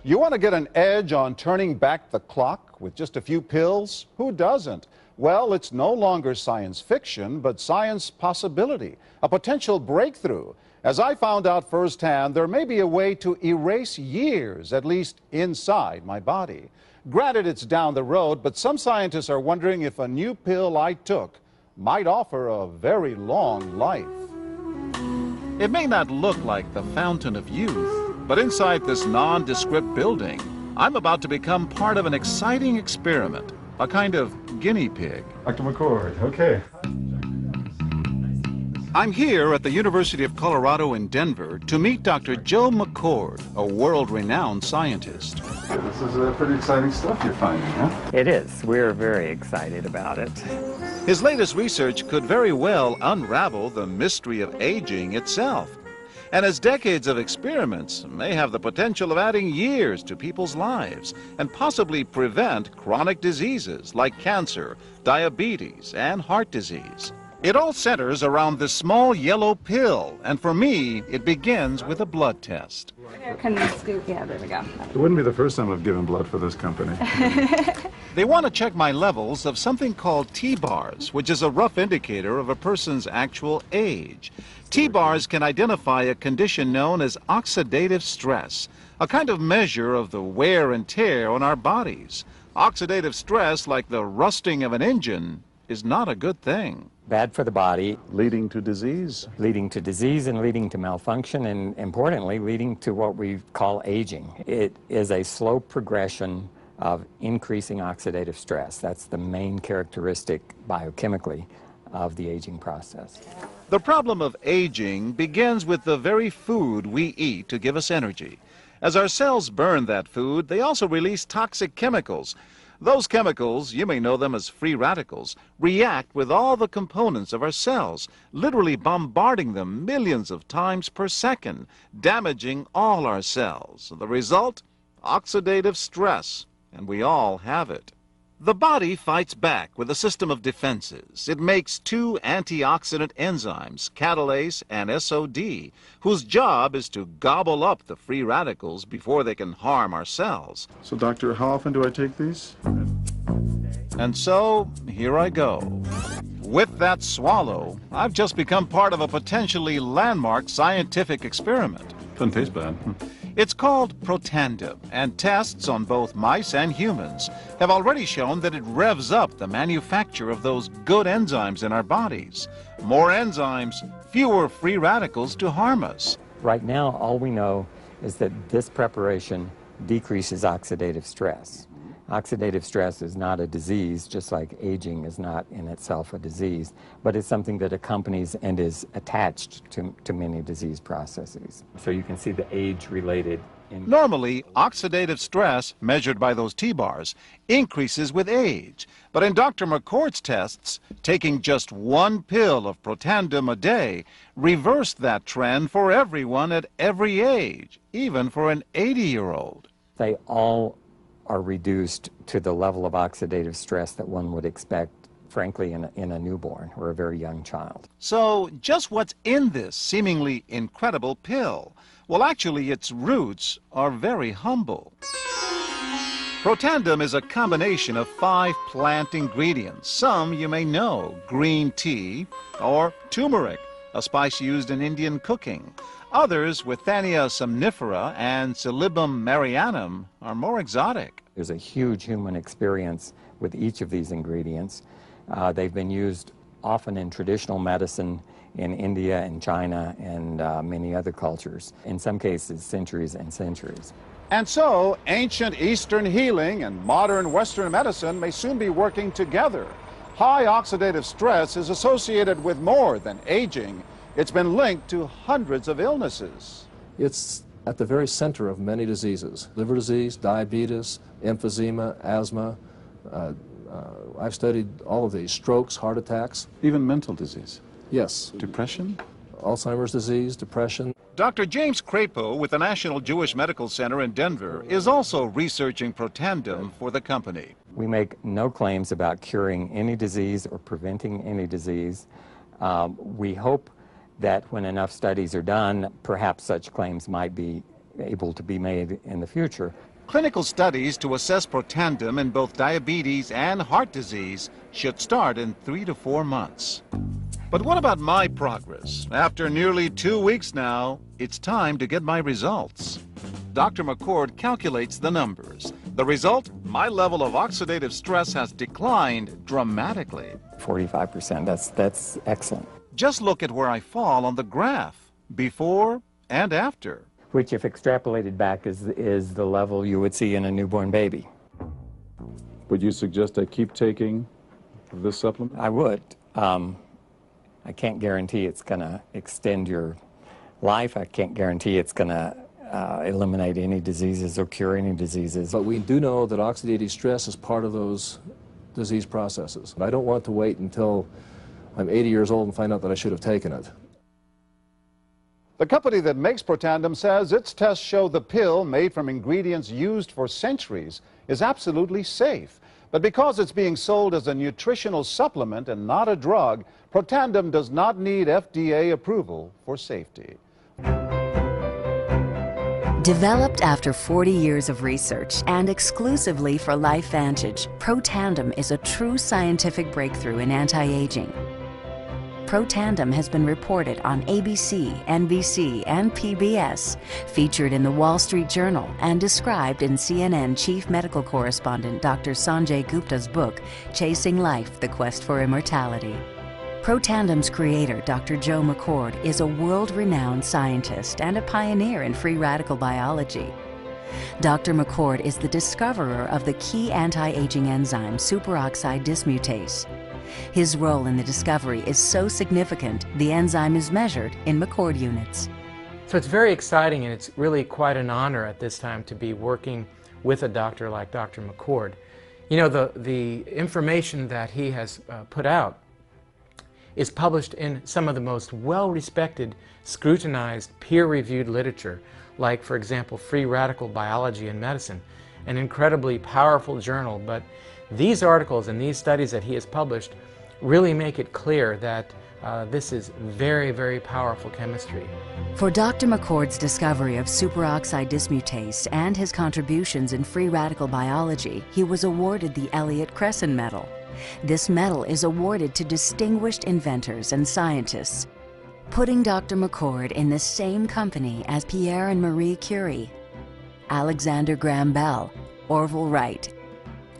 You want to get an edge on turning back the clock with just a few pills? Who doesn't? Well, it's no longer science fiction, but science possibility, a potential breakthrough. As I found out firsthand, there may be a way to erase years, at least inside my body. Granted, it's down the road, but some scientists are wondering if a new pill I took might offer a very long life. It may not look like the fountain of youth, but inside this nondescript building, I'm about to become part of an exciting experiment, a kind of guinea pig. Dr. McCord, okay. I'm here at the University of Colorado in Denver to meet Dr. Joe McCord, a world-renowned scientist. This is pretty exciting stuff you're finding, huh? It is. We're very excited about it. His latest research could very well unravel the mystery of aging itself. And his decades of experiments may have the potential of adding years to people's lives and possibly prevent chronic diseases like cancer, diabetes, and heart disease. It all centers around this small yellow pill, and for me, it begins with a blood test. Can we scoop? Yeah, there we go. It wouldn't be the first time I've given blood for this company. They want to check my levels of something called T-bars, which is a rough indicator of a person's actual age. T-bars can identify a condition known as oxidative stress, a kind of measure of the wear and tear on our bodies. Oxidative stress, like the rusting of an engine, is not a good thing. Bad for the body. Leading to disease. Leading to disease and leading to malfunction, and importantly, leading to what we call aging. It is a slow progression of increasing oxidative stress. That's the main characteristic biochemically of the aging process. The problem of aging begins with the very food we eat to give us energy. As our cells burn that food, they also release toxic chemicals. Those chemicals, you may know them as free radicals, react with all the components of our cells, literally bombarding them millions of times per second, damaging all our cells. The result? Oxidative stress, and we all have it. The body fights back with a system of defenses. It makes two antioxidant enzymes, catalase and SOD, whose job is to gobble up the free radicals before they can harm our cells. So, doctor, how often do I take these? And so, here I go. With that swallow, I've just become part of a potentially landmark scientific experiment. Doesn't taste bad. It's called Protandim, and tests on both mice and humans have already shown that it revs up the manufacture of those good enzymes in our bodies. More enzymes, fewer free radicals to harm us. Right now, all we know is that this preparation decreases oxidative stress. Oxidative stress is not a disease, just like aging is not in itself a disease, but it's something that accompanies and is attached to many disease processes. So you can see the age-related. Normally, oxidative stress, measured by those T-bars, increases with age. But in Dr. McCord's tests, taking just one pill of Protandim a day reversed that trend for everyone at every age, even for an 80-year-old. They all are reduced to the level of oxidative stress that one would expect, frankly, in a newborn or a very young child. So just what's in this seemingly incredible pill? Well, actually, its roots are very humble. Protandim is a combination of 5 plant ingredients. Some you may know: green tea or turmeric, a spice used in Indian cooking. Others, Withania somnifera and Silybum marianum, are more exotic. There's a huge human experience with each of these ingredients. They've been used often in traditional medicine in India and China and many other cultures, in some cases centuries and centuries. And so, ancient Eastern healing and modern Western medicine may soon be working together. High oxidative stress is associated with more than aging. It's been linked to hundreds of illnesses. It's at the very center of many diseases: liver disease, diabetes, emphysema, asthma. I've studied all of these: strokes, heart attacks. Even mental disease? Yes. Depression? Alzheimer's disease, depression. Dr. James Crapo with the National Jewish Medical Center in Denver is also researching Protandim for the company. We make no claims about curing any disease or preventing any disease. We hope that when enough studies are done, perhaps such claims might be able to be made in the future. Clinical studies to assess Protandim in both diabetes and heart disease should start in 3 to 4 months. But what about my progress? After nearly 2 weeks now, it's time to get my results. Dr. McCord calculates the numbers. The result? My level of oxidative stress has declined dramatically. 45%, that's excellent. Just look at where I fall on the graph, before and after. Which, if extrapolated back, is the level you would see in a newborn baby. Would you suggest I keep taking this supplement? I would. I can't guarantee it's going to extend your life. I can't guarantee it's going to eliminate any diseases or cure any diseases. But we do know that oxidative stress is part of those disease processes. I don't want to wait until I'm 80 years old and find out that I should have taken it. The company that makes Protandim says its tests show the pill, made from ingredients used for centuries, is absolutely safe. But because it's being sold as a nutritional supplement and not a drug, Protandim does not need FDA approval for safety. Developed after 40 years of research and exclusively for LifeVantage, Protandim is a true scientific breakthrough in anti-aging. Protandim has been reported on ABC, NBC, and PBS, featured in the Wall Street Journal, and described in CNN Chief Medical Correspondent Dr. Sanjay Gupta's book, Chasing Life, The Quest for Immortality. Protandim's creator, Dr. Joe McCord, is a world-renowned scientist and a pioneer in free radical biology. Dr. McCord is the discoverer of the key anti-aging enzyme superoxide dismutase. His role in the discovery is so significant, the enzyme is measured in McCord units. So it's very exciting, and it's really quite an honor at this time to be working with a doctor like Dr. McCord. You know, the information that he has put out is published in some of the most well-respected, scrutinized, peer-reviewed literature, like, for example, Free Radical Biology and Medicine, an incredibly powerful journal. But these articles and these studies that he has published really make it clear that this is very, very powerful chemistry. For Dr. McCord's discovery of superoxide dismutase and his contributions in free radical biology, he was awarded the Elliott-Cresson Medal. This medal is awarded to distinguished inventors and scientists, putting Dr. McCord in the same company as Pierre and Marie Curie, Alexander Graham Bell, Orville Wright,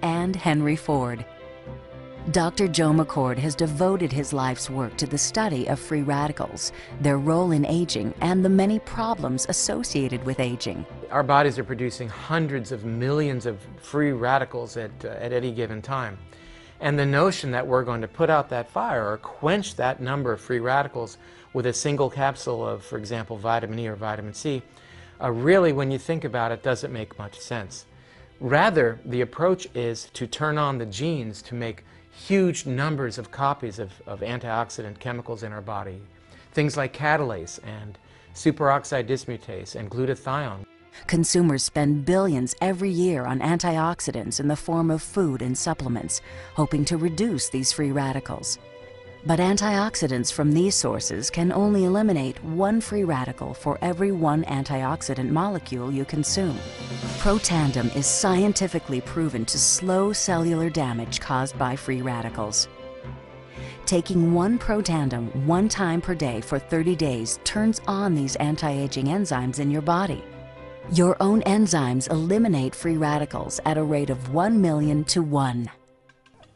and Henry Ford. Dr. Joe McCord has devoted his life's work to the study of free radicals, their role in aging, and the many problems associated with aging. Our bodies are producing hundreds of millions of free radicals at any given time. And the notion that we're going to put out that fire or quench that number of free radicals with a single capsule of, for example, vitamin E or vitamin C, really, when you think about it, doesn't make much sense. Rather, the approach is to turn on the genes to make huge numbers of copies of antioxidant chemicals in our body. Things like catalase and superoxide dismutase and glutathione. Consumers spend billions every year on antioxidants in the form of food and supplements, hoping to reduce these free radicals. But antioxidants from these sources can only eliminate one free radical for every one antioxidant molecule you consume. Protandim is scientifically proven to slow cellular damage caused by free radicals. Taking one Protandim 1 time per day for 30 days turns on these anti-aging enzymes in your body. Your own enzymes eliminate free radicals at a rate of 1 million to 1.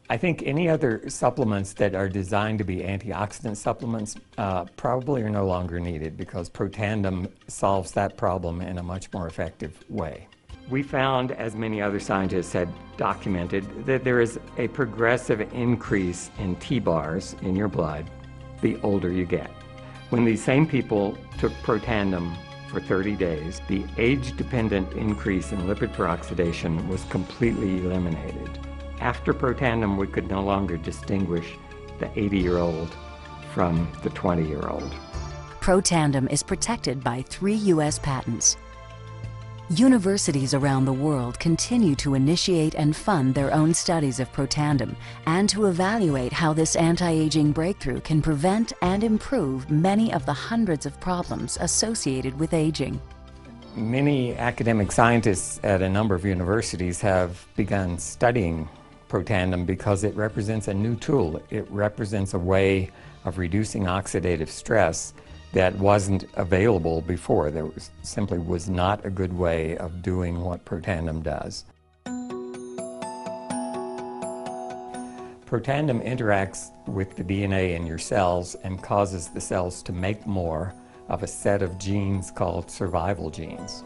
I think any other supplements that are designed to be antioxidant supplements probably are no longer needed, because Protandim solves that problem in a much more effective way. We found, as many other scientists had documented, that there is a progressive increase in T-bars in your blood the older you get. When these same people took Protandim for 30 days, the age-dependent increase in lipid peroxidation was completely eliminated. After Protandim, we could no longer distinguish the 80-year-old from the 20-year-old. Protandim is protected by 3 U.S. patents. Universities around the world continue to initiate and fund their own studies of Protandim and to evaluate how this anti-aging breakthrough can prevent and improve many of the hundreds of problems associated with aging. Many academic scientists at a number of universities have begun studying Protandim because it represents a new tool. It represents a way of reducing oxidative stress that wasn't available before. There simply was not a good way of doing what Protandim does. Protandim interacts with the DNA in your cells and causes the cells to make more of a set of genes called survival genes.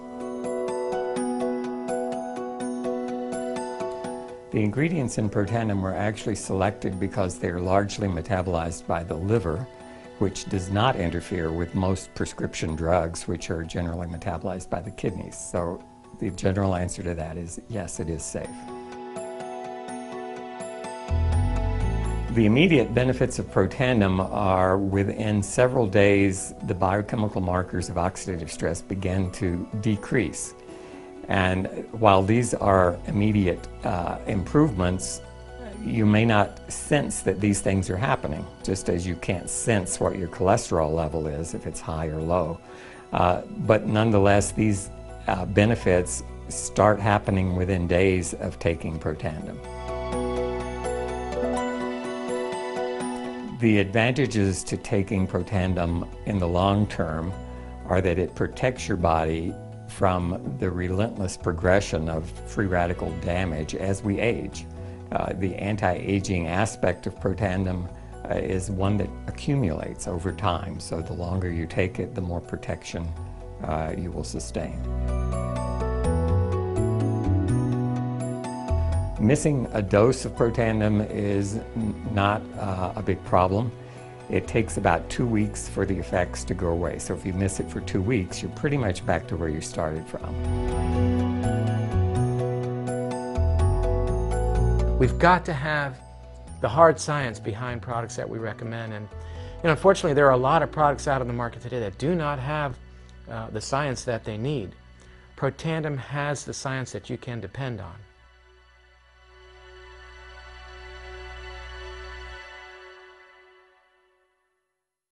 The ingredients in Protandim were actually selected because they are largely metabolized by the liver, which does not interfere with most prescription drugs, which are generally metabolized by the kidneys. So the general answer to that is yes, it is safe. The immediate benefits of Protandim are within several days, the biochemical markers of oxidative stress begin to decrease. And while these are immediate improvements, you may not sense that these things are happening, just as you can't sense what your cholesterol level is, if it's high or low. But nonetheless, these benefits start happening within days of taking Protandim. The advantages to taking Protandim in the long term are that it protects your body from the relentless progression of free radical damage as we age. The anti-aging aspect of Protandim is one that accumulates over time, so the longer you take it, the more protection you will sustain. Missing a dose of Protandim is not a big problem. It takes about 2 weeks for the effects to go away. So if you miss it for 2 weeks, you're pretty much back to where you started from. We've got to have the hard science behind products that we recommend. And unfortunately, there are a lot of products out on the market today that do not have the science that they need. Protandim has the science that you can depend on.